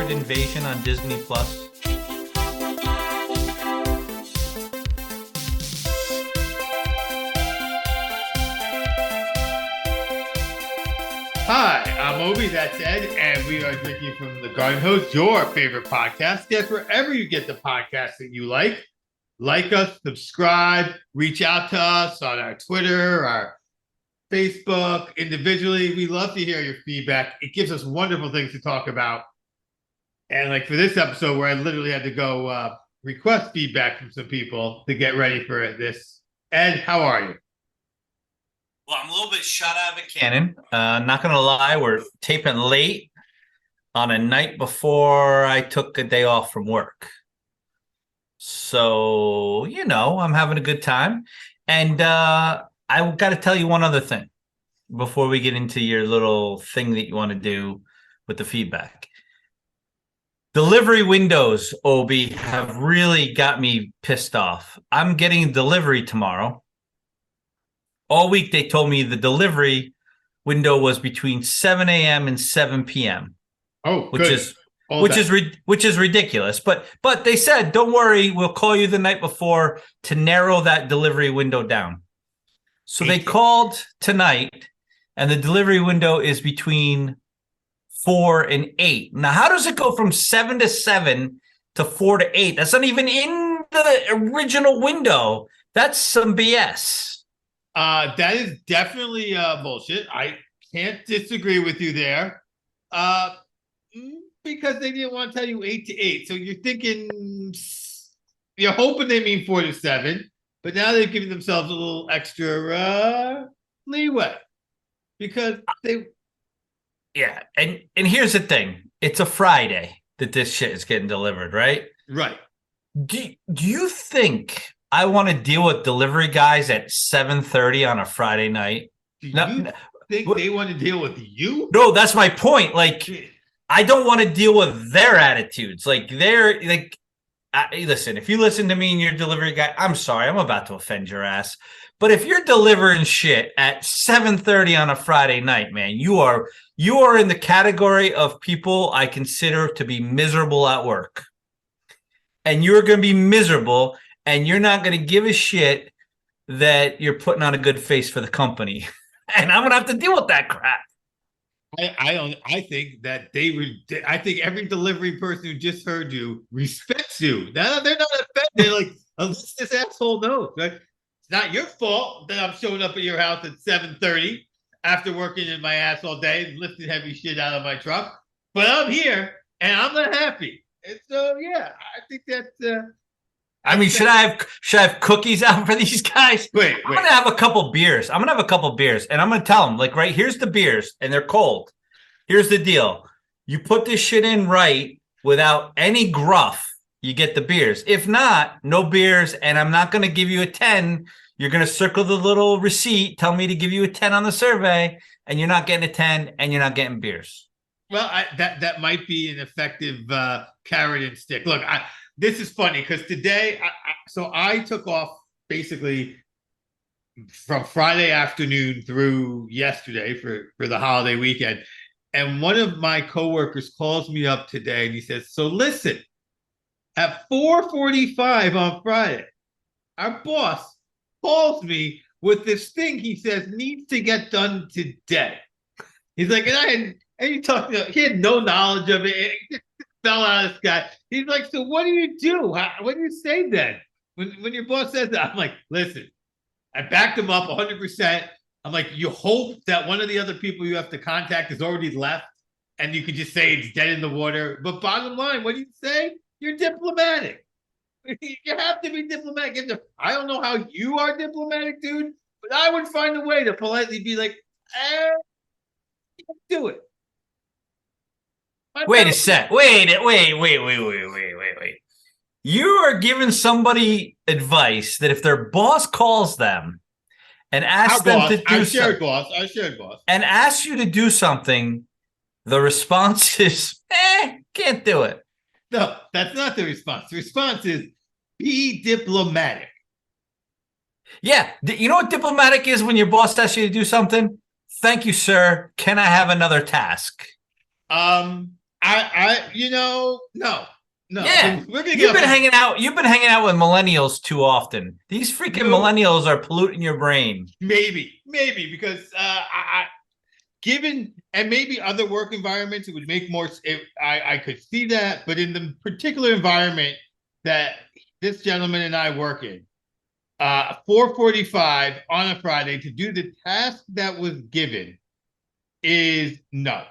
Secret Invasion on Disney Plus? Hi, I'm Obi, that's Ed, and we are drinking from the Garden Host, your favorite podcast. Guess wherever you get the podcast that you like us, subscribe, reach out to us on our Twitter, our Facebook, individually. We love to hear your feedback. It gives us wonderful things to talk about. And like for this episode, where I literally had to go request feedback from some people to get ready for this. Ed, how are you? Well, I'm a little bit shot out of a cannon. Not going to lie, we're taping late on a night before I took a day off from work. So, I'm having a good time. And I got to tell you one other thing before we get into your little thing that you want to do with the feedback. Delivery windows, Obi, have really got me pissed off. I'm getting delivery tomorrow. All week they told me the delivery window was between 7 a.m. and 7 p.m. Oh, which is ridiculous. But they said, don't worry, we'll call you the night before to narrow that delivery window down. So they called tonight, and the delivery window is between 4 and 8. Now, how does it go from 7 to 7 to 4 to 8? That's not even in the original window. That's some BS. That is definitely bullshit. I can't disagree with you there. Because they didn't want to tell you 8 to 8. So you're hoping they mean 4 to 7, but now they're giving themselves a little extra leeway because they. Yeah, and here's the thing: it's a Friday that this shit is getting delivered, right? Right. Do you think I want to deal with delivery guys at 7:30 on a Friday night? Do you think they want to deal with you? No, that's my point. Like, I don't want to deal with their attitudes. Like, listen, if you listen to me and you're a delivery guy, I'm sorry, I'm about to offend your ass. But if you're delivering shit at 7:30 on a Friday night, man, you are in the category of people I consider to be miserable at work. And you're going to be miserable, and you're not going to give a shit that you're putting on a good face for the company. And I'm going to have to deal with that crap. I think that I think every delivery person who just heard you respects you. Now they're not offended. Like, unless this asshole knows, right? It's not your fault that I'm showing up at your house at 7:30 after working in my ass all day and lifting heavy shit out of my truck. But I'm here and I'm not happy. And so yeah, I think that's I mean, should I have cookies out for these guys? Wait. I'm gonna have a couple beers. And I'm gonna tell them, like, right, here's the beers, and they're cold. Here's the deal: you put this shit in right without any gruff, you get the beers. If not, no beers, and I'm not gonna give you a 10. You're gonna circle the little receipt, tell me to give you a 10 on the survey, and you're not getting a 10, and you're not getting beers. Well, that might be an effective carrot and stick. Look, this is funny because today, I took off basically from Friday afternoon through yesterday for the holiday weekend. And one of my coworkers calls me up today and he says, so listen, at 4:45 on Friday, our boss calls me with this thing he says needs to get done today. He's like, he had no knowledge of it. It fell out of the sky. He's like, so what do you do? What do you say then? When your boss says that, I'm like, listen, I backed him up 100%. I'm like, you hope that one of the other people you have to contact has already left and you could just say it's dead in the water. But bottom line, what do you say? You're diplomatic. You have to be diplomatic. I don't know how you are diplomatic, dude, but I would find a way to politely be like, do it. Wait a sec. Wait. You are giving somebody advice that if their boss calls them and asks them to do something, our shared boss, and asks you to do something, the response is, can't do it. No, that's not the response. The response is be diplomatic. Yeah. You know what diplomatic is when your boss asks you to do something? Thank you, sir. Can I have another task? I No, no. So Yeah. we're gonna get off. You've been hanging out with millennials too often. These freaking No, millennials are polluting your brain. maybe because given and maybe other work environments, it would make more. I could see that, but in the particular environment that this gentleman and I work in, 4:45 on a Friday to do the task that was given is no,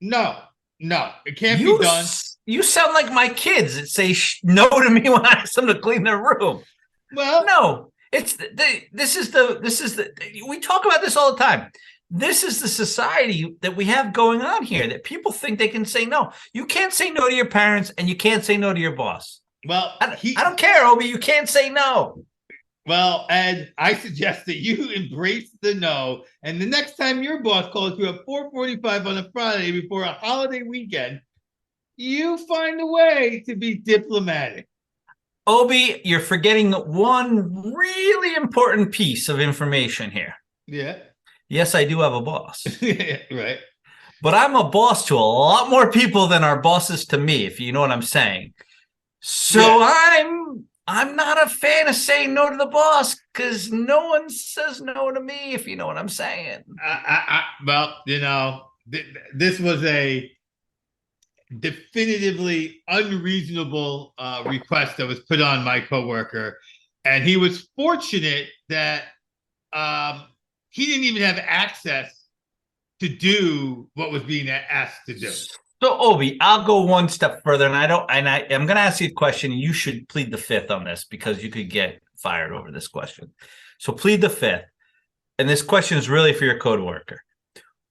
no, no. It can't be done. You sound like my kids that say no to me when I ask them to clean their room. Well, No, this is the we talk about this all the time. This is the society that we have going on here, that people think they can say no. You can't say no to your parents, and you can't say no to your boss. well, I don't care, Obi. You can't say no. Well, Ed, I suggest that you embrace the no, and the next time your boss calls you at 4:45 on a Friday before a holiday weekend, you find a way to be diplomatic. Obi, you're forgetting one really important piece of information here. Yeah. Yes, I do have a boss. Right. But I'm a boss to a lot more people than our bosses to me, if you know what I'm saying. So yeah. I'm not a fan of saying no to the boss, because no one says no to me, if you know what I'm saying. Well, this was a definitively unreasonable request that was put on my coworker, and he was fortunate that he didn't even have access to do what was being asked to do. So, Obi, I'll go one step further, and I'm going to ask you a question. You should plead the fifth on this, because you could get fired over this question. So plead the fifth. And this question is really for your code worker.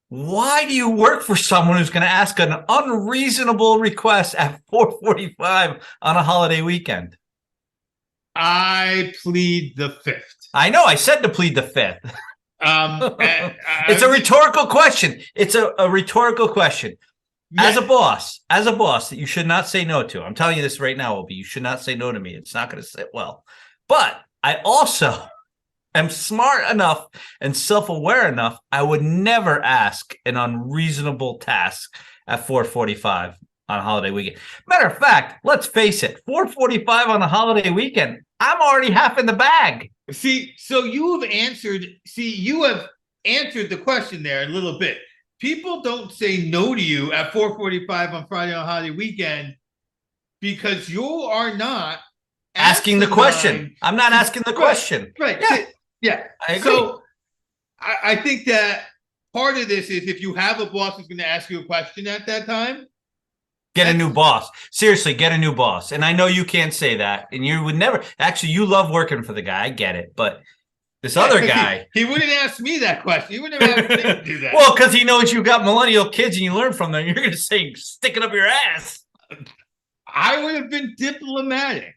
Why do you work for someone who's going to ask an unreasonable request at 4:45 on a holiday weekend? I plead the fifth. I know. I said to plead the fifth. It's a rhetorical question. It's a rhetorical question. As a boss that you should not say no to. I'm telling you this right now, Obi. You should not say no to me. It's not going to sit well. But I also am smart enough and self-aware enough. I would never ask an unreasonable task at 4:45 on a holiday weekend. Matter of fact, let's face it, 4:45 on a holiday weekend, I'm already half in the bag. So you have answered the question there a little bit. People don't say no to you at 4:45 on Friday on a holiday weekend because you are not asking the question. I'm not asking the question. Right. Yeah. I agree. So I think that part of this is if you have a boss who's going to ask you a question at that time, get a new boss. Seriously, get a new boss. And I know you can't say that. And you would never. Actually, you love working for the guy. I get it. But this other guy. He wouldn't ask me that question. He wouldn't have asked me to do that. Well, because he knows you got millennial kids and you learn from them. You're going to say, stick it up your ass. I would have been diplomatic.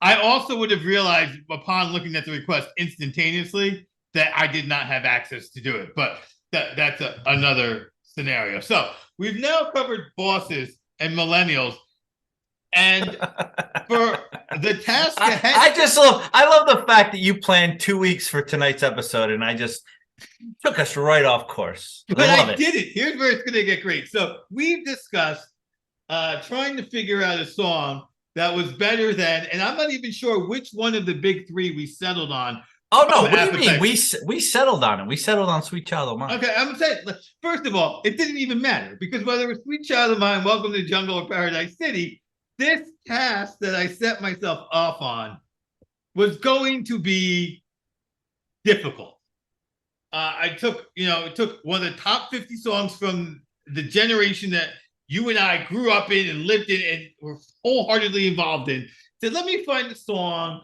I also would have realized upon looking at the request instantaneously that I did not have access to do it. But that's another scenario. So we've now covered bosses and millennials. And for the task ahead, I love the fact that you planned 2 weeks for tonight's episode, and I just took us right off course. But I did it. Here's where it's going to get great. So we've discussed trying to figure out a song that was better than, and I'm not even sure which one of the big three we settled on. Oh no! What do you mean? We settled on it. We settled on "Sweet Child of Mine." Okay, I'm gonna say first of all, it didn't even matter because whether it was "Sweet Child of Mine," "Welcome to the Jungle," or "Paradise City," this task that I set myself off on was going to be difficult. It took one of the top 50 songs from the generation that you and I grew up in and lived in and were wholeheartedly involved in. Said, let me find a song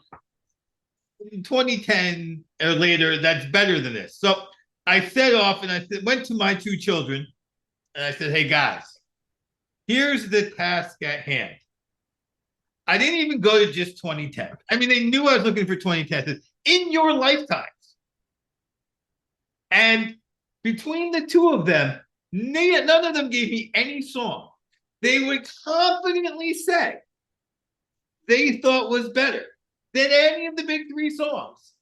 in 2010 or later that's better than this. So I set off and I went to my two children and I said, hey guys, here's the task at hand. I didn't even go to just 2010. I mean, they knew I was looking for 2010 in your lifetimes. And between the two of them, none of them gave me any song they would confidently say they thought was better than any of the big three songs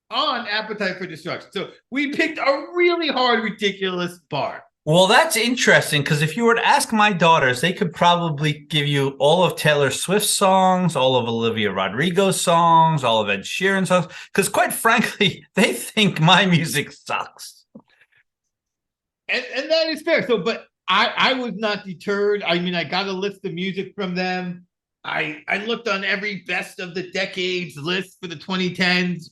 on Appetite for Destruction. So we picked a really hard, ridiculous bar. Well, that's interesting because if you were to ask my daughters, they could probably give you all of Taylor Swift's songs, all of Olivia Rodrigo's songs, all of Ed Sheeran's songs. Because quite frankly, they think my music sucks. And that is fair. So, but I was not deterred. I mean, I got a list of music from them. I looked on every best of the decades list for the 2010s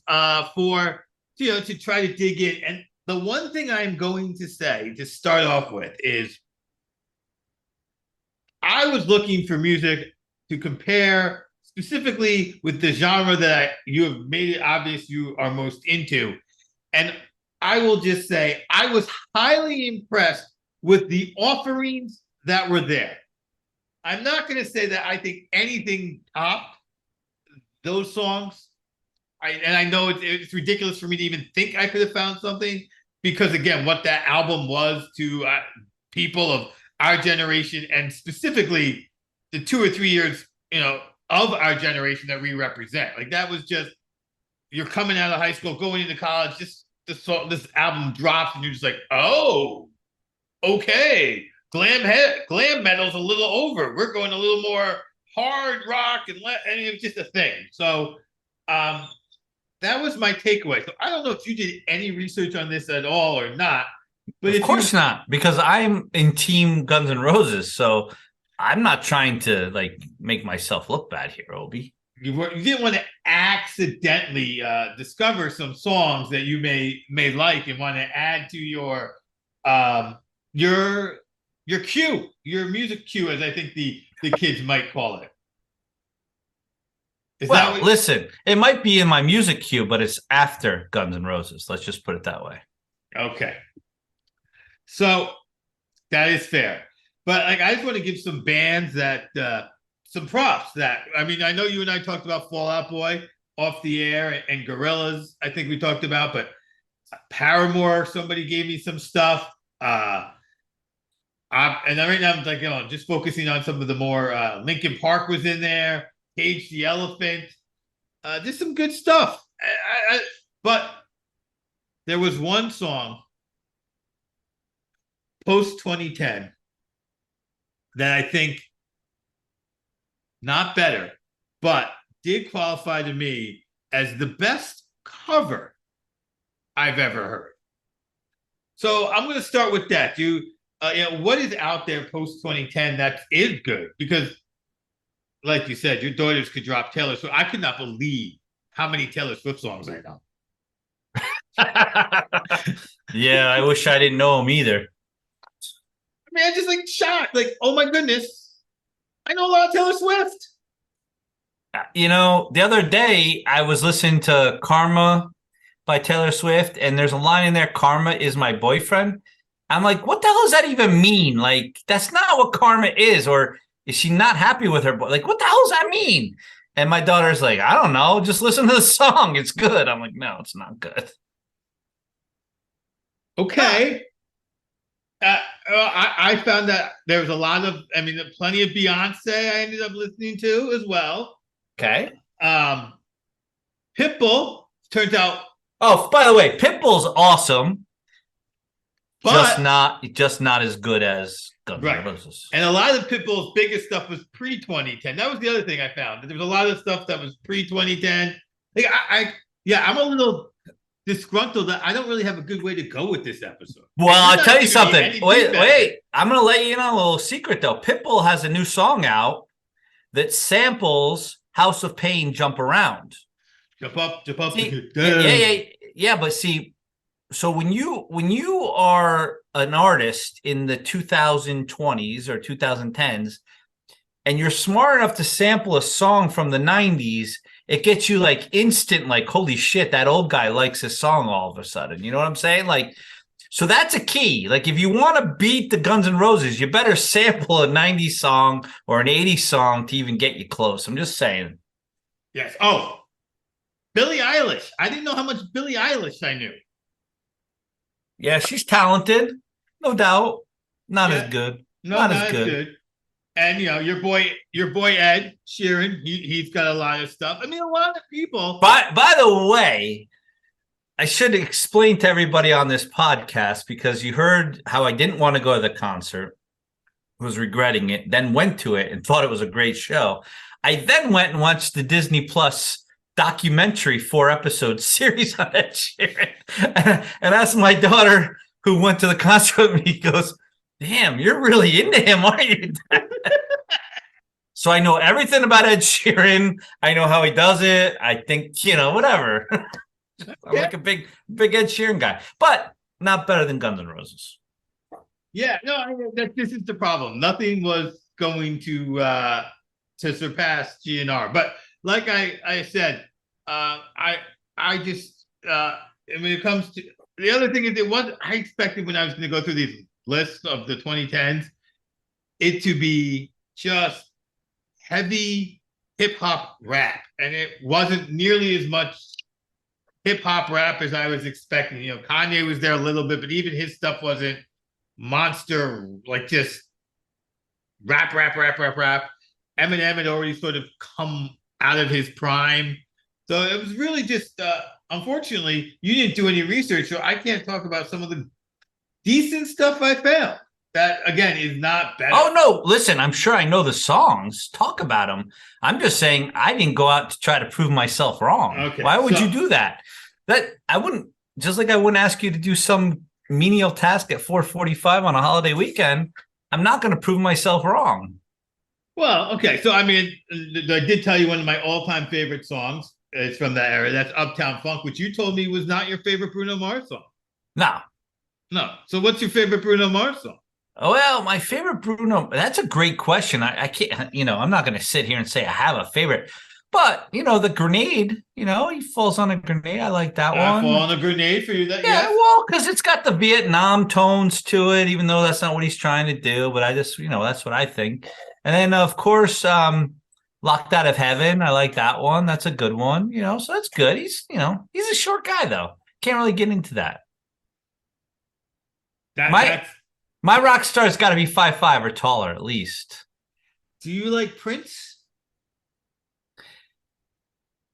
for to try to dig in. And the one thing I'm going to say to start off with is I was looking for music to compare specifically with the genre that you have made it obvious you are most into. And I will just say I was highly impressed with the offerings that were there. I'm not going to say that I think anything topped those songs. And I know it's ridiculous for me to even think I could have found something because, again, what that album was to people of our generation and specifically the 2 or 3 years, of our generation that we represent. Like that was just you're coming out of high school, going into college. This album drops, and you're just like, oh, okay. Glam metal's a little over. We're going a little more hard rock and it was just a thing. So that was my takeaway. So I don't know if you did any research on this at all or not. But Of course not, because I'm in Team Guns N' Roses, so I'm not trying to like make myself look bad here, Obi. You didn't want to accidentally discover some songs that you may like and want to add to your queue, your music queue, as I think the kids might call it. Well, listen, it might be in my music queue, but it's after Guns N' Roses. Let's just put it that way. Okay. So that is fair. But like I just want to give some bands that some props that I mean, I know you and I talked about Fall Out Boy off the air and Gorillaz, I think we talked about, but Paramore, somebody gave me some stuff. And right now I'm like, just focusing on some of the more Linkin Park was in there, Cage the Elephant. There's some good stuff. But there was one song post 2010 that I think not better, but did qualify to me as the best cover I've ever heard. So I'm going to start with that. What is out there post 2010 that is good? Because, like you said, your daughters could drop Taylor Swift. I could not believe how many Taylor Swift songs I know. Yeah, I wish I didn't know them either. I mean, I'm just like shocked. Like, oh my goodness, I know a lot of Taylor Swift. The other day I was listening to Karma by Taylor Swift, and there's a line in there, Karma is my boyfriend. I'm like, what the hell does that even mean? Like, that's not what karma is. Or is she not happy with her boy? Like, what the hell does that mean? And my daughter's like, I don't know. Just listen to the song. It's good. I'm like, no, it's not good. Okay. I found that there was a lot of, plenty of Beyonce I ended up listening to as well. Okay. Pitbull turns out. Oh, by the way, Pitbull's awesome. But, just not as good as Guns N' Roses. And a lot of Pitbull's biggest stuff was pre 2010. That was the other thing I found. There was a lot of stuff that was pre 2010. Like I'm a little disgruntled that I don't really have a good way to go with this episode. Well, I'll tell you something. Wait. I'm going to let you in on a little secret, though. Pitbull has a new song out that samples House of Pain, Jump Around. Jump up. See, yeah. But see, so when you are an artist in the 2020s or 2010s, and you're smart enough to sample a song from the 90s, it gets you like instant, like, holy shit, that old guy likes his song all of a sudden. You know what I'm saying? Like, so that's a key. Like, if you want to beat the Guns N' Roses, you better sample a 90s song or an 80s song to even get you close. I'm just saying. Yes. Oh, Billie Eilish. I didn't know how much Billie Eilish I knew. Yeah, she's talented. No doubt. Not as good. No, not as good. And your boy Ed Sheeran, he's got a lot of stuff. I mean, a lot of people. By the way, I should explain to everybody on this podcast because you heard how I didn't want to go to the concert, was regretting it, then went to it and thought it was a great show. I then went and watched the Disney Plus documentary 4 episode series on Ed Sheeran. And asked my daughter, who went to the concert with me, goes, "Damn, you're really into him, aren't you?" So I know everything about Ed Sheeran. I know how he does it. I think, whatever. I'm like a big Ed Sheeran guy, but not better than Guns N' Roses. Yeah, no, this is the problem. Nothing was going to surpass GNR. But like I said, I just when it comes to the other thing is, it was I expected when I was going to go through these lists of the 2010s, it to be just heavy hip hop rap, and it wasn't nearly as much hip hop rap as I was expecting. Kanye was there a little bit, but even his stuff wasn't monster, like just rap. Eminem had already sort of come out of his prime. So it was really just, unfortunately, you didn't do any research, so I can't talk about some of the decent stuff I found. That, again, is not better. Oh, no. Listen, I'm sure I know the songs. Talk about them. I'm just saying I didn't go out to try to prove myself wrong. Okay, why would you do that? I wouldn't, just like I wouldn't ask you to do some menial task at 4:45 on a holiday weekend. I'm not going to prove myself wrong. Well, okay. So, I mean, I did tell you one of my all-time favorite songs. It's from that era. That's Uptown Funk, which you told me was not your favorite Bruno Mars song. No. No. So what's your favorite Bruno Mars song? Well, my favorite Bruno, that's a great question. I can't, I'm not going to sit here and say I have a favorite. But, the grenade, he falls on a grenade. I like that one. Fall on a grenade for you? Yeah, well, because it's got the Vietnam tones to it, even though that's not what he's trying to do. But I just, that's what I think. And then, of course, Locked Out of Heaven. I like that one. That's a good one, so that's good. He's a short guy, though. Can't really get into that. My rock star's got to be 5'5" or taller, at least. Do you like Prince?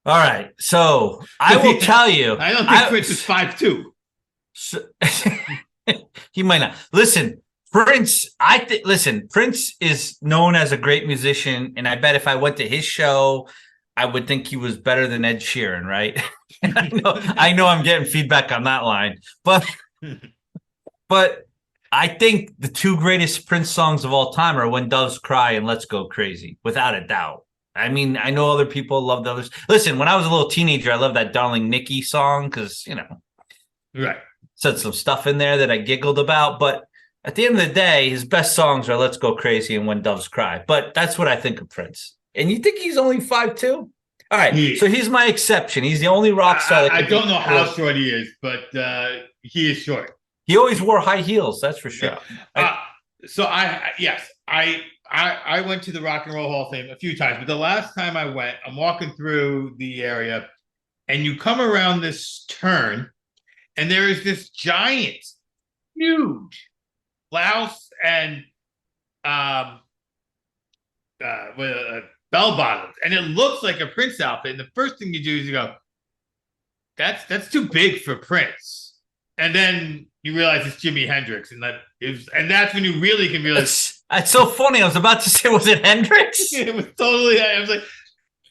All right, so I will tell you. I don't think Prince is 5'2". So, he might not. Listen, Prince. Prince is known as a great musician, and I bet if I went to his show, I would think he was better than Ed Sheeran, right? I know I'm getting feedback on that line, but I think the two greatest Prince songs of all time are "When Doves Cry" and "Let's Go Crazy," without a doubt. I mean, I know other people love the others. Listen, when I was a little teenager, I loved that Darling Nikki song because, right, said some stuff in there that I giggled about. But at the end of the day, his best songs are "Let's Go Crazy" and "When Doves Cry." But that's what I think of Prince. And you think he's only 5'2"? All right, so he's my exception. He's the only rock star. I don't know how short he is, but he is short. He always wore high heels, that's for sure. I went to the Rock and Roll Hall of Fame a few times, but the last time I went, I'm walking through the area, and you come around this turn, and there is this giant, huge blouse and bell bottoms, and it looks like a Prince outfit. And the first thing you do is you go, "That's too big for Prince," and then you realize it's Jimi Hendrix, and that's when you really can realize. That's so funny. I was about to say, was it Hendrix? It was totally. I was like,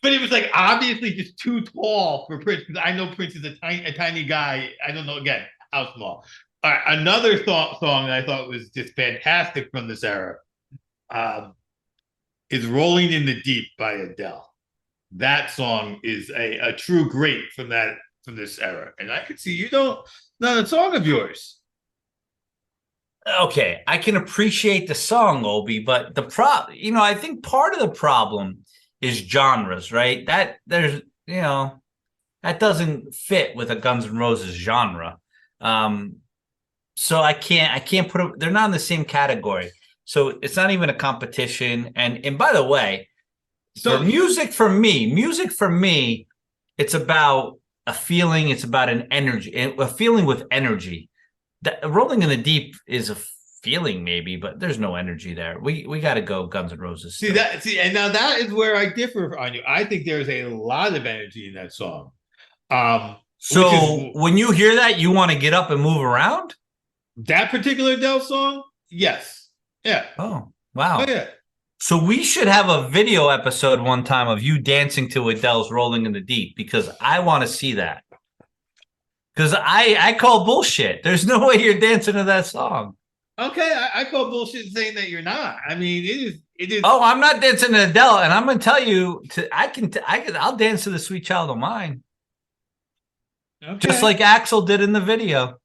but it was like obviously just too tall for Prince, because I know Prince is a tiny guy. I don't know again how small. All right, another song that I thought was just fantastic from this era is "Rolling in the Deep" by Adele. That song is a true great from this era, and I could see you don't know a song of yours. Okay, I can appreciate the song, Obi, but I think part of the problem is genres, right? That doesn't fit with a Guns N' Roses genre. So I can't they're not in the same category. So it's not even a competition. And by the way, so music for me, it's about a feeling, it's about an energy, a feeling with energy. That Rolling in the Deep is a feeling maybe, but there's no energy there. We got to go Guns N' Roses. And now that is where I differ on you. I think there's a lot of energy in that song. which is So when you hear that, you want to get up and move around? that particular Adele song. Yes. Yeah. Oh, Oh wow. yeah. So we should have a video episode one time of you dancing to Adele's Rolling in the Deep because I want to see that. Because I call bullshit. There's no way you're dancing to that song. Okay, I call bullshit saying that you're not. I mean, it is. Oh, I'm not dancing to Adele, and I'm gonna tell you, I'll dance to the Sweet Child of Mine, just Okay. like Axel did in the video.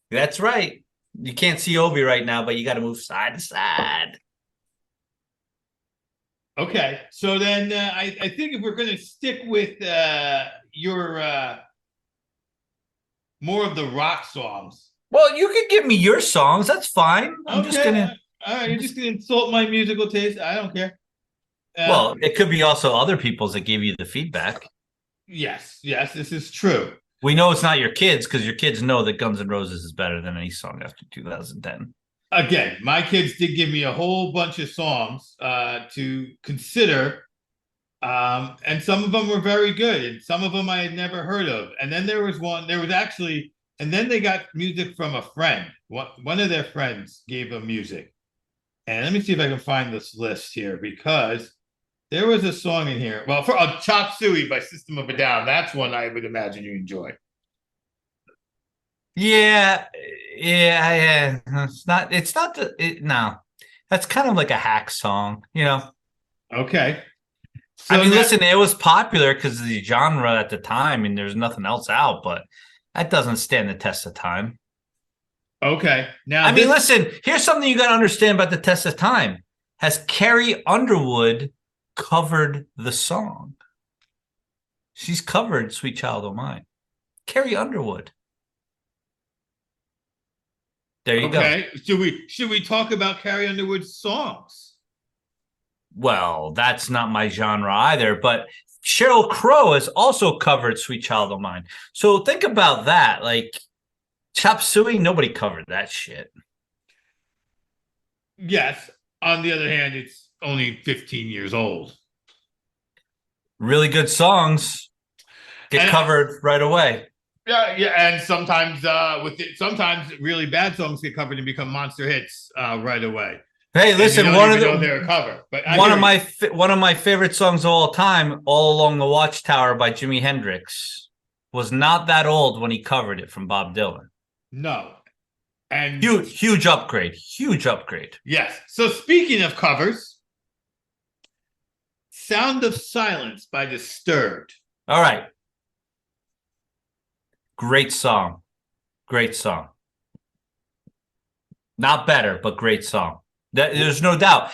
That's right. You can't see Obi right now, but you got to move side to side. Okay. So then I think if we're going to stick with your more of the rock songs. Well, you could give me your songs. That's fine. I'm just Okay. gonna. All right. You're just going to insult my musical taste. I don't care. Uh, Well, it could be also other people's that gave you the feedback. yes. Yes. This is true. We know it's not your kids because your kids know that Guns N' Roses is better than any song after 2010. Again, my kids did give me a whole bunch of songs to consider. And some of them were very good, and some of them I had never heard of. And then there was actually, and then they got music from a friend. One of their friends gave them music. And let me see if I can find this list here because there was a song in here. Well, for Chop Suey by System of a Down. That's one I would imagine you enjoy. Yeah, yeah. It's not. It's not the. No, that's kind of like a hack song. Okay. I So mean, now, listen, it was popular because of the genre at the time, and there's nothing else out. But that doesn't stand the test of time. okay. Now I mean, this listen. Here's something you got to understand about the test of time. Has Carrie Underwood covered the song? She's covered "Sweet Child O' Mine." Carrie Underwood. There you go. okay. Should we talk about Carrie Underwood's songs? Well, that's not my genre either, but Sheryl Crow has also covered Sweet Child O' Mine. So think about that. Like Chop Suey, nobody covered that shit. Yes. On the other hand, it's only 15 years old. Really good songs get And covered right away. yeah, yeah, and sometimes sometimes really bad songs get covered and become monster hits right away, Hey, and you listen, don't even know they're a cover. But I one hear of you. my favorite songs of all time, "All Along the Watchtower" by Jimi Hendrix, was not that old when he covered it from Bob Dylan. No, and Huge upgrade. Huge upgrade. yes. So speaking of covers, "Sound of Silence" by Disturbed. All right. Great song. Great song. Not better, but great song. There's no doubt.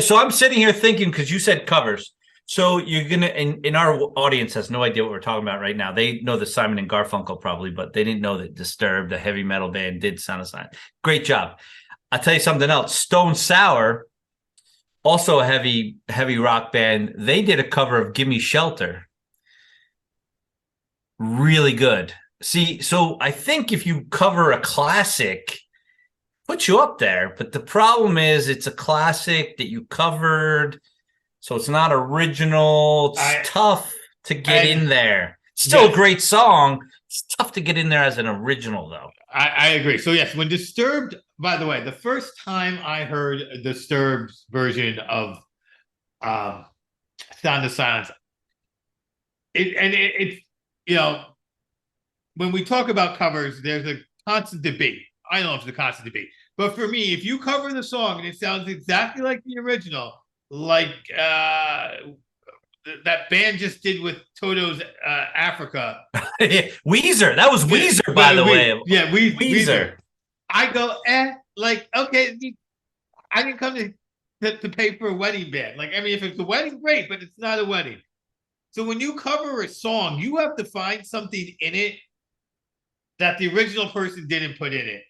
So I'm sitting here thinking because you said covers. So you're gonna and our audience has no idea what we're talking about right now. They know the Simon and Garfunkel probably, but they didn't know that Disturbed, a heavy metal band, did Sound of Silence. Great job. I'll tell you something else. Stone Sour, also a heavy rock band. They did a cover of "Gimme Shelter." Really good. See, so I think if you cover a classic, put you up there. But the problem is it's a classic that you covered, so it's not original. It's tough to get in there. Still a great song. It's tough to get in there as an original, though. I agree. So yes, when Disturbed, by the way, the first time I heard Disturbed's version of Sound of Silence, it's when we talk about covers, there's a constant debate. I don't know if it's a constant debate, but for me, if you cover the song and it sounds exactly like the original, like that band just did with Toto's Africa. Weezer. That was Weezer, by the way. Yeah, Weezer. I go, like, okay, I didn't come to pay for a wedding band. Like, I mean, if it's a wedding, great, but it's not a wedding. So when you cover a song, you have to find something in it that the original person didn't put in it.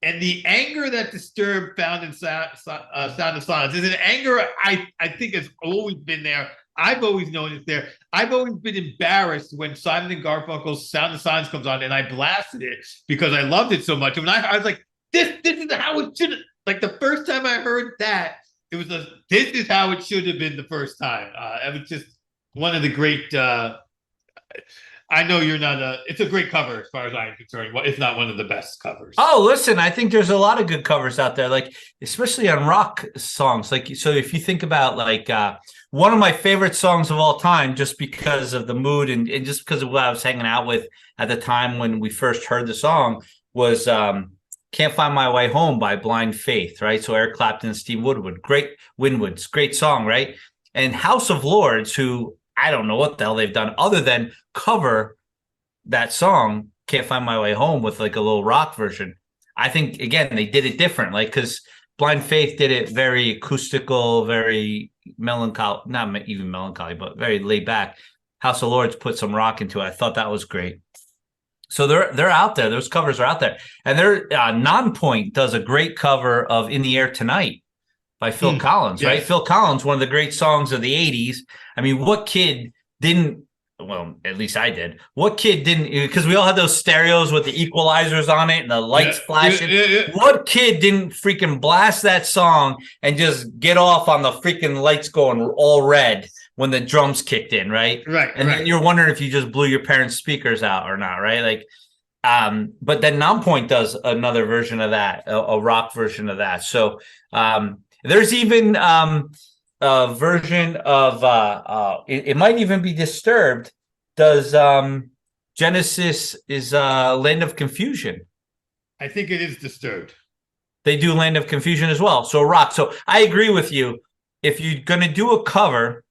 And the anger that Disturbed found in Sound of Silence is an anger I think has always been there. I've always known it's there. I've always been embarrassed when Simon and Garfunkel's Sound of Silence comes on, and I blasted it because I loved it so much. And I was like, this is how it should. Like the first time I heard that, it was this is how it should have been the first time. It was just one of the great I know you're not a. It's a great cover as far as I'm concerned. Well, if not one of the best covers. Oh, listen, I think there's a lot of good covers out there, like especially on rock songs. Like, so if you think about like one of my favorite songs of all time, just because of the mood and just because of what I was hanging out with at the time when we first heard the song, was Can't Find My Way Home by Blind Faith, right? So Eric Clapton and Steve Winwood's great song, right? And House of Lords, who I don't know what the hell they've done other than cover that song, Can't Find My Way Home, with like a little rock version. I think again they did it different, like because Blind Faith did it very acoustical, very melancholy, not even melancholy, but very laid back. House of Lords put some rock into it. I thought that was great. So they're out there. Those covers are out there, and they're Nonpoint does a great cover of "In the Air Tonight" by Phil Collins, yes. right? Phil Collins, one of the great songs of the '80s. I mean, what kid didn't? Well, at least I did. What kid didn't? Because we all had those stereos with the equalizers on it and the lights flashing. What kid didn't freaking blast that song and just get off on the freaking lights going all red when the drums kicked in, right? Right. And then you're wondering if you just blew your parents' speakers out or not, right? Like, but then Nonpoint does another version of that, a rock version of that. So there's even a version of it might even be Disturbed. Does Genesis is Land of Confusion? I think it is Disturbed. They do Land of Confusion as well. So rock. So I agree with you. If you're gonna do a cover,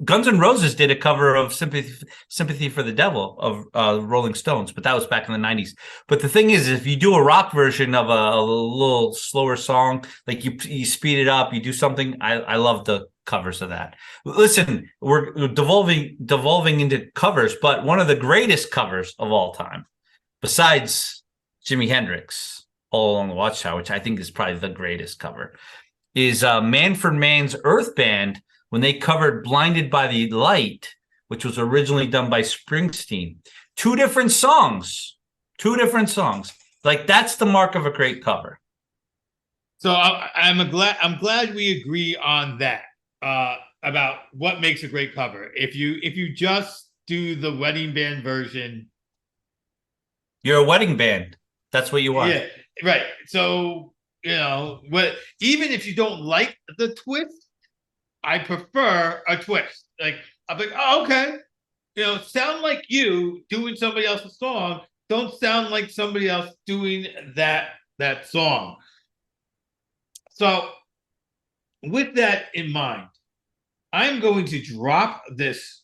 Guns N' Roses did a cover of Sympathy for the Devil of Rolling Stones, but that was back in the 90s. But the thing is, if you do a rock version of a little slower song, like you speed it up, you do something, I love the covers of that. Listen, we're devolving into covers, but one of the greatest covers of all time, besides Jimi Hendrix, All Along the Watchtower, which I think is probably the greatest cover, is Manfred Mann's Earth Band, when they covered Blinded by the Light, which was originally done by Springsteen. Two different songs. Like, that's the mark of a great cover. So I'm glad we agree on that, about what makes a great cover. If you just do the wedding band version, you're a wedding band. That's what you want. Yeah, right. So, what, even if you don't like the twist, I prefer a twist. Like, I'm like, oh, okay. Sound like you doing somebody else's song. Don't sound like somebody else doing that song. So, with that in mind, I'm going to drop this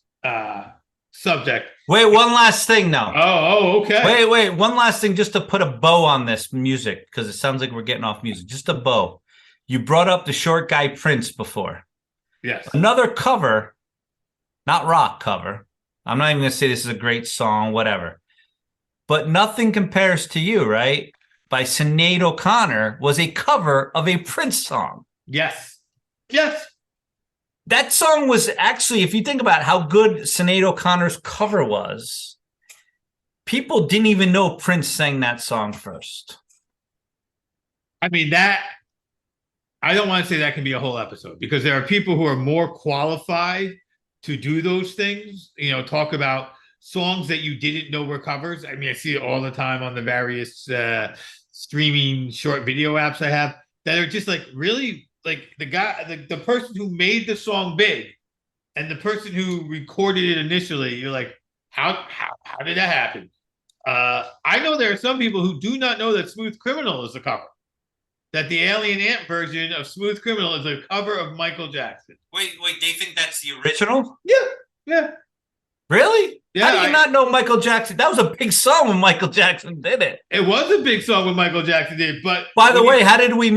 subject. Wait, one last thing now. Oh, okay. Wait, one last thing, just to put a bow on this music, because it sounds like we're getting off music. Just a bow. You brought up the short guy Prince before. Yes. Another cover, not rock cover. I'm not even going to say this is a great song, whatever. But Nothing Compares to You, right? By Sinead O'Connor was a cover of a Prince song. Yes. That song was actually, if you think about how good Sinead O'Connor's cover was, people didn't even know Prince sang that song first. I mean, I don't want to say that can be a whole episode, because there are people who are more qualified to do those things, talk about songs that you didn't know were covers. I mean, I see it all the time on the various streaming short video apps I have that are just like, really, like the person who made the song big and the person who recorded it initially, you're like, how did that happen? I know there are some people who do not know that Smooth Criminal is a cover. That the Alien Ant version of Smooth Criminal is a cover of Michael Jackson. Wait, they think that's the original? Yeah. Really? Yeah, How do you not know Michael Jackson? That was a big song when Michael Jackson did it. It was a big song when Michael Jackson did, but by the way, how did we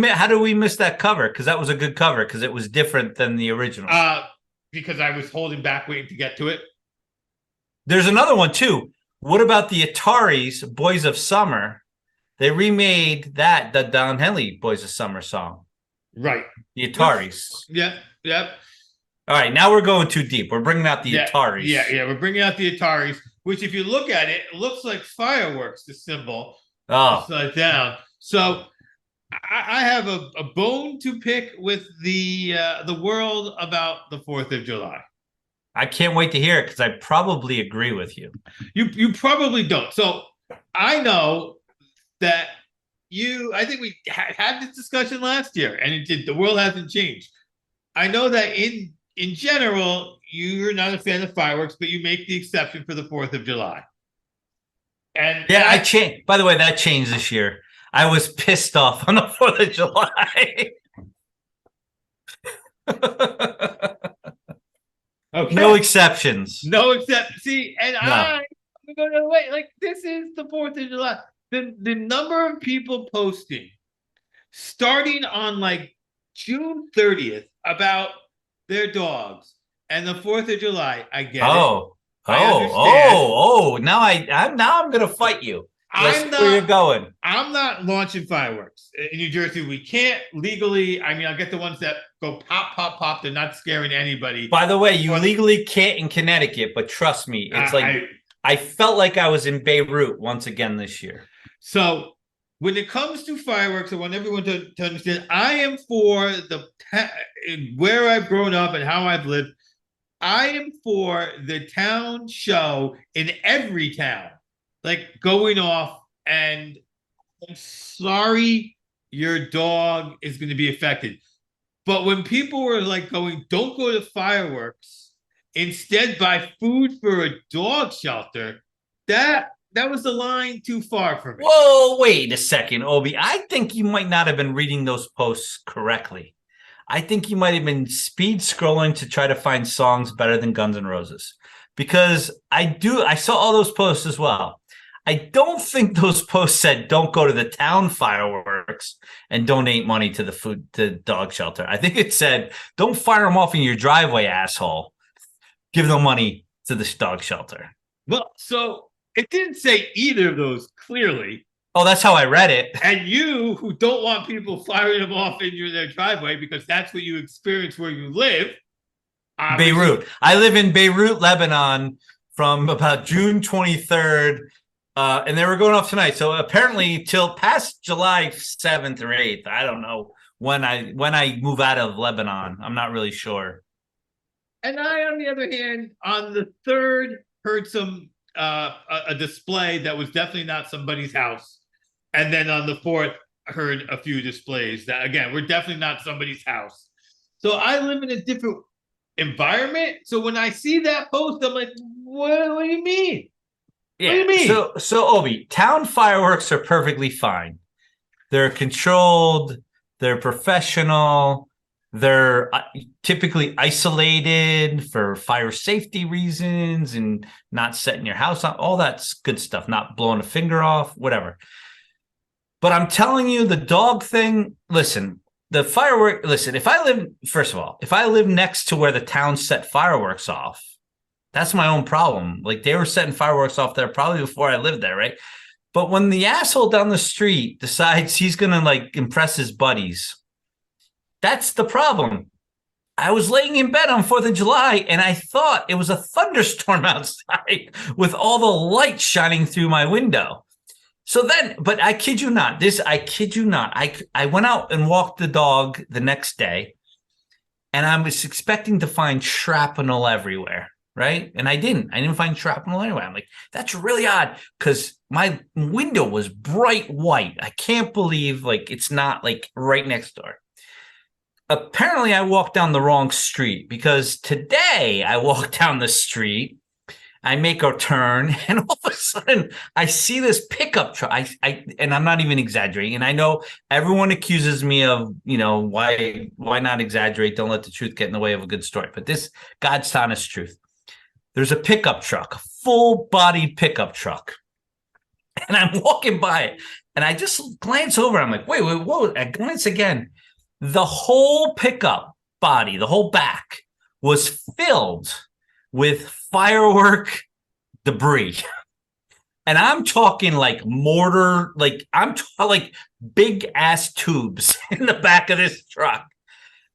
miss that cover? Because that was a good cover, because it was different than the original. Because I was holding back, waiting to get to it. There's another one too. What about the Ataris' "Boys of Summer"? They remade the Don Henley "Boys of Summer" song. Right. The Ataris. Yep. All right, now we're going too deep. We're bringing out the Ataris. Yeah, we're bringing out the Ataris, which, if you look at it, looks like fireworks, the symbol. Upside down. So I have a bone to pick with the world about the 4th of July. I can't wait to hear it because I probably agree with you. You probably don't. So I know that I think we had this discussion last year, and the world hasn't changed. I know that in general, you're not a fan of fireworks, but you make the exception for the 4th of July. And Yeah, I changed. By the way, that changed this year. I was pissed off on the 4th of July. okay. No exceptions. No except see, and No. I'm going to wait. Like this is the 4th of July. The number of people posting starting on like June 30th about their dogs and the 4th of July. I get it. Oh, I understand. Now I'm gonna fight you. Let's see I'm where you're not going. I'm not launching fireworks in New Jersey. We can't legally. I mean, I'll get the ones that go pop, pop, pop. They're not scaring anybody. By the way, you legally can't in Connecticut, but trust me, it's like I felt like I was in Beirut once again this year. So when it comes to fireworks, I want everyone to understand I am for where I've grown up and how I've lived. I am for the town show in every town, like going off. And I'm sorry your dog is going to be affected. But when people were like going, don't go to fireworks, instead buy food for a dog shelter, that was the line too far for me. Whoa, wait a second, Obi. I think you might not have been reading those posts correctly. I think you might have been speed scrolling to try to find songs better than Guns N' Roses. Because I saw all those posts as well. I don't think those posts said don't go to the town fireworks and donate money to the dog shelter. I think it said don't fire them off in your driveway, asshole. Give them money to the dog shelter. Well, so it didn't say either of those clearly. Oh, that's how I read it. And you, who don't want people firing them off in their driveway because that's what you experience where you live. Beirut. I live in Beirut, Lebanon from about June 23rd. And they were going off tonight. So apparently till past July 7th or 8th. I don't know when I move out of Lebanon. I'm not really sure. And I, on the other hand, on the 3rd, heard some a display that was definitely not somebody's house. And then on the 4th, I heard a few displays that, again, were definitely not somebody's house. So I live in a different environment. So when I see that post, I'm like, what do you mean? Yeah. What do you mean? So Obi, town fireworks are perfectly fine. They're controlled. They're professional. They're typically isolated for fire safety reasons and not setting your house on. All that's good stuff. Not blowing a finger off, whatever. But I'm telling you, the dog thing, listen, the firework, listen, if I live next to where the town set fireworks off, that's my own problem. Like they were setting fireworks off there probably before I lived there, right? But when the asshole down the street decides he's going to like impress his buddies, that's the problem. I was laying in bed on 4th of July and I thought it was a thunderstorm outside with all the lights shining through my window. So then, but I kid you not, I went out and walked the dog the next day and I was expecting to find shrapnel everywhere, right? And I didn't find shrapnel anywhere. I'm like, that's really odd because my window was bright white. I can't believe like it's not like right next door. Apparently I walked down the wrong street because today I walked down the street. I make a turn, and all of a sudden, I see this pickup truck. And I'm not even exaggerating. And I know everyone accuses me of, why not exaggerate? Don't let the truth get in the way of a good story. But this, God's honest truth. There's a pickup truck, a full-body pickup truck, and I'm walking by it, and I just glance over. I'm like, wait, whoa! I glance again. The whole pickup body, the whole back, was filled with firework debris. And I'm talking like mortar, like I'm talking like big ass tubes in the back of this truck.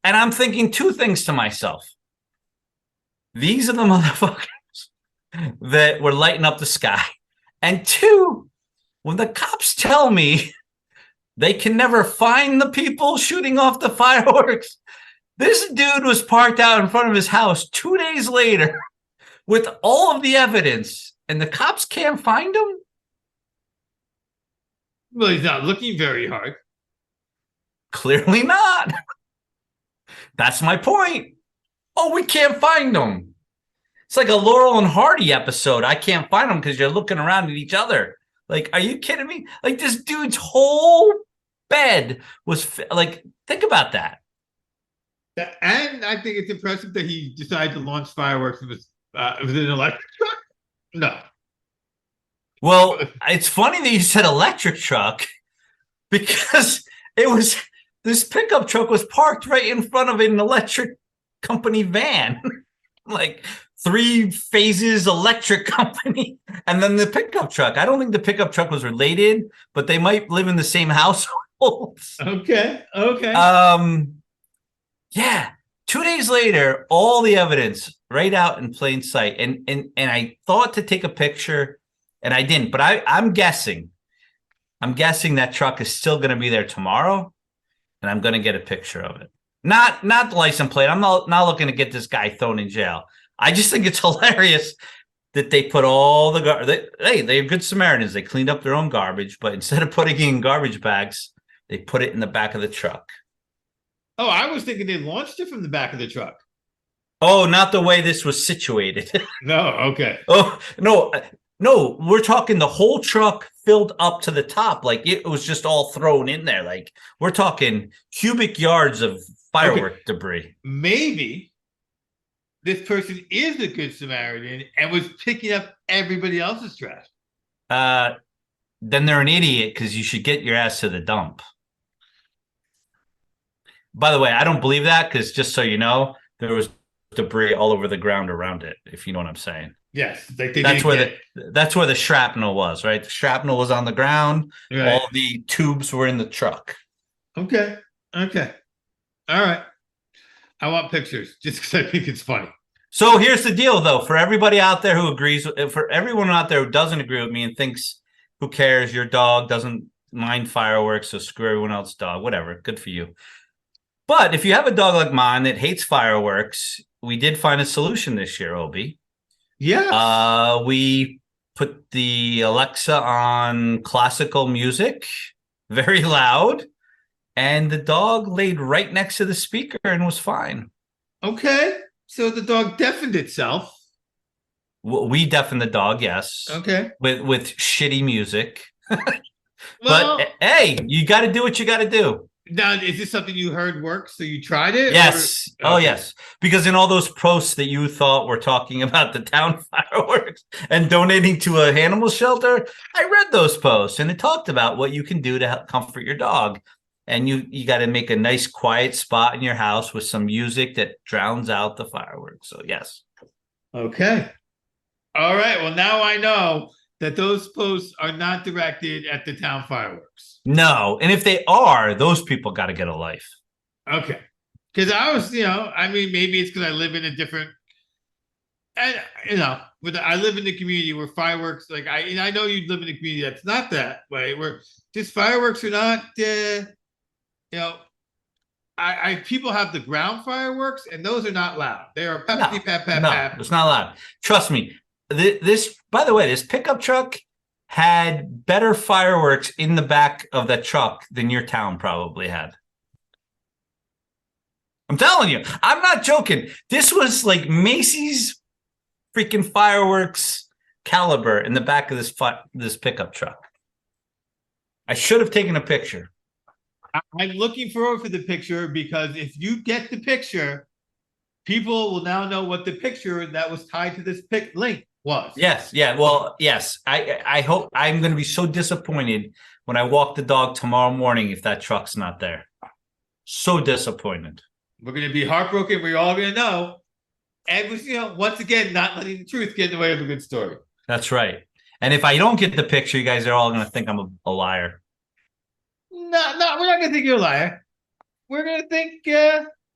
And I'm thinking two things to myself. These are the motherfuckers that were lighting up the sky. And two, when the cops tell me they can never find the people shooting off the fireworks, This dude was parked out in front of his house 2 days later with all of the evidence, and the cops can't find him? Well, he's not looking very hard. Clearly not. That's my point. Oh, we can't find him. It's like a Laurel and Hardy episode. I can't find them because you're looking around at each other. Like, are you kidding me? Like, this dude's whole bed was like, think about that. And I think it's impressive that he decided to launch fireworks with an electric truck. No. Well, it's funny that you said electric truck because it was this pickup truck was parked right in front of an electric company van. Like 3 phases electric company, and then the pickup truck. I don't think the pickup truck was related, but they might live in the same household. Okay. Yeah. 2 days later, all the evidence right out in plain sight. And I thought to take a picture, and I didn't. But I'm guessing that truck is still going to be there tomorrow, and I'm going to get a picture of it. Not the license plate. I'm not looking to get this guy thrown in jail. I just think it's hilarious that they put all the they're good Samaritans. They cleaned up their own garbage, but instead of putting it in garbage bags, they put it in the back of the truck. Oh, I was thinking they launched it from the back of the truck. Oh, not the way this was situated. No, okay. Oh, no, we're talking the whole truck filled up to the top. Like it was just all thrown in there. Like we're talking cubic yards of firework debris. Maybe this person is a good Samaritan and was picking up everybody else's trash. Then they're an idiot because you should get your ass to the dump. By the way, I don't believe that because just so you know, there was debris all over the ground around it, if you know what I'm saying. Yes. That's where the shrapnel was, right? The shrapnel was on the ground. Right. All the tubes were in the truck. Okay. All right. I want pictures just because I think it's funny. So here's the deal, though. For everybody out there who agrees, for everyone out there who doesn't agree with me and thinks, who cares? Your dog doesn't mind fireworks, so screw everyone else's dog. Whatever. Good for you. But if you have a dog like mine that hates fireworks, we did find a solution this year, Obi. Yeah. We put the Alexa on classical music, very loud, and the dog laid right next to the speaker and was fine. Okay. So the dog deafened itself. We deafened the dog, yes. Okay. With shitty music. But hey, you got to do what you got to do. Now, is this something you heard works? So you tried it? Yes. Or? Oh, okay. Yes. Because in all those posts that you thought were talking about the town fireworks and donating to a animal shelter, I read those posts and it talked about what you can do to help comfort your dog. And you got to make a nice quiet spot in your house with some music that drowns out the fireworks. So, yes. Okay. All right. Well, now I know that those posts are not directed at the town fireworks. No. And if they are, those people got to get a life. Okay. Because I was, maybe it's because I live in a different, I live in a community where fireworks, I know you live in a community that's not that way, where just fireworks are not, people have the ground fireworks, and those are not loud. They are pap. It's not loud. Trust me. By the way, this pickup truck had better fireworks in the back of that truck than your town probably had. I'm telling you, I'm not joking. This was like Macy's freaking fireworks caliber in the back of this pickup truck. I should have taken a picture. I'm looking forward for the picture because if you get the picture, people will now know what the picture that was tied to this link was. Yes. Yeah. Well, yes. I hope. I'm going to be so disappointed when I walk the dog tomorrow morning if that truck's not there. So disappointed. We're going to be heartbroken. We're all going to know. And, once again, not letting the truth get in the way of a good story. That's right. And if I don't get the picture, you guys are all going to think I'm a liar. No, we're not going to think you're a liar. We're going to think...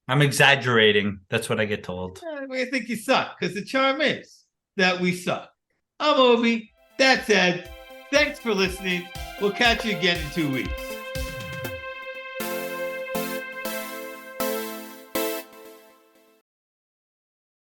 I'm exaggerating. That's what I get told. We're going to think you suck, because the charm is that we suck. I'm Obi. That said, thanks for listening. We'll catch you again in 2 weeks.